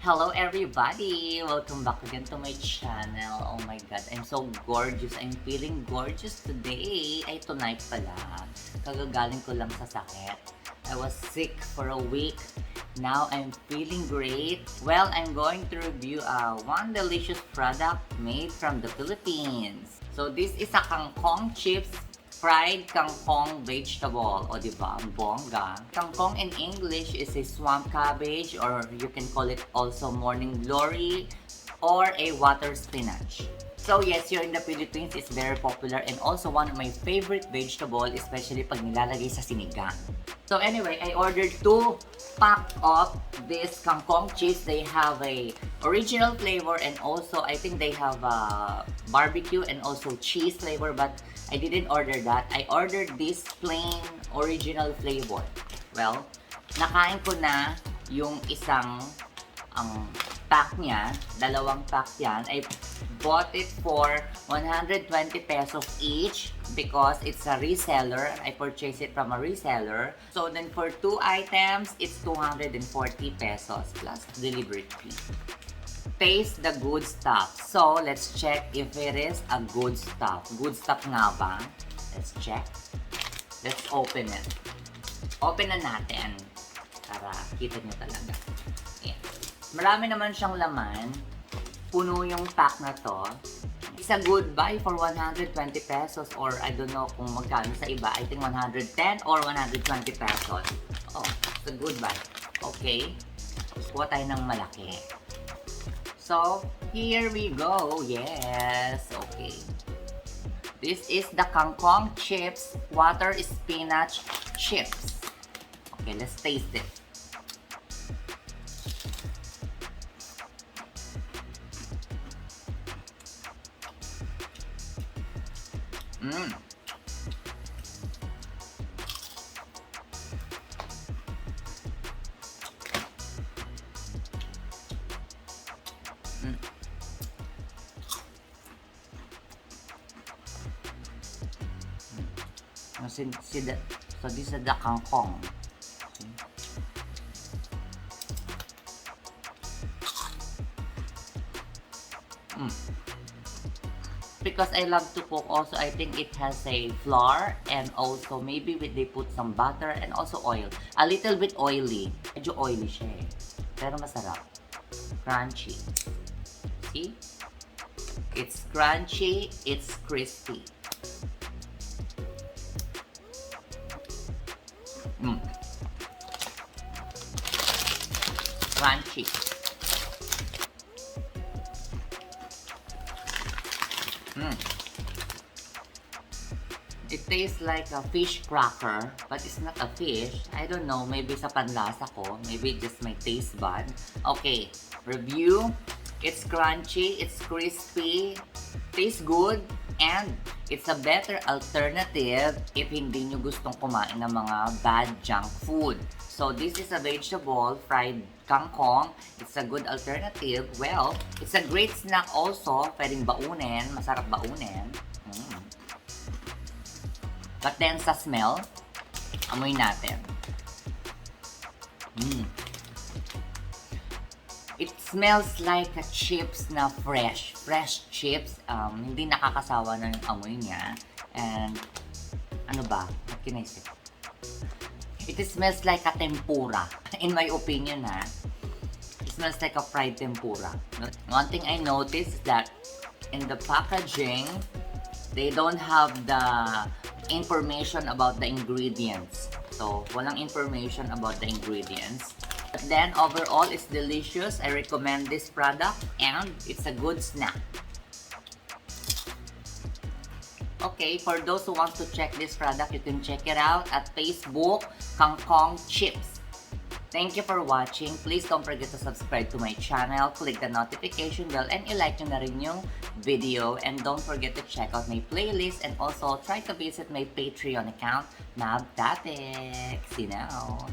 Hello everybody! Welcome back again to my channel. Oh my god, I'm so gorgeous. I'm feeling gorgeous today. Ay, tonight pala. Kagagaling ko lang sa sakit. I was sick for a week. Now I'm feeling great. Well, I'm going to review one delicious product made from the Philippines. So this is a Kangkong Chips fried kangkong vegetable. O diba? Bongga. Kangkong in English is a swamp cabbage, or you can call it also morning glory or a water spinach. So yes, here in the Philippines, it's very popular and also one of my favorite vegetable, especially pag nilalagay sa sinigang. So anyway, I ordered 2 pack of this Kangkong chips. They have a original flavor and also I think they have a barbecue and also cheese flavor, but I didn't order that. I ordered this plain original flavor. Well, nakain ko na yung isang pack niya, 2 pack yan. I bought it for 120 pesos each because it's a reseller. I purchased it from a reseller. So then for 2 items, it's 240 pesos plus delivery fee. Taste the good stuff. So let's check if it is a good stuff. Good stuff nga ba? Let's check. Let's open it. Open na natin para kita nyo talaga. Yeah. Marami naman siyang laman. Puno yung pack na to. It's a good buy for 120 pesos, or I don't know kung magkano sa iba. I think 110 or 120 pesos. Oh, it's a good buy. Okay. Kuha tayo ng malaki. So, here we go. Yes. Okay. This is the Kangkong Chips Water Spinach Chips. Okay, let's taste it. So this is the kangkong. Because I love to cook also, I think it has a flour and also maybe they put some butter and also oil. A little bit oily. Medyo oily siya eh. Pero masarap. Crunchy. See? It's crunchy, it's crispy. Crunchy. It tastes like a fish cracker, but it's not a fish. I don't know, maybe sa panlasa ko, maybe just my taste bud. Okay, review. It's crunchy, it's crispy, tastes good, and it's a better alternative if hindi nyo gustong kumain ng mga bad junk food. So this is a vegetable fried kangkong. It's a good alternative. Well, it's a great snack also. Pwedeng baunin, masarap baunin. But then sa smell, amoy natin. It smells like a chips na fresh chips. Hindi nakakasawa na yung amoy niya. And ano ba? What can I say? It smells like a tempura. In my opinion it smells like a fried tempura. One thing I noticed that in the packaging, they don't have the information about the ingredients. So, walang information about the ingredients. But then, overall, it's delicious. I recommend this product and it's a good snack. Okay, for those who want to check this product, you can check it out at Facebook, Kangkong Chips. Thank you for watching. Please don't forget to subscribe to my channel, click the notification bell, and i-like nyo na rin yung video. And don't forget to check out my playlist and also try to visit my Patreon account, Nabtatek. See you now.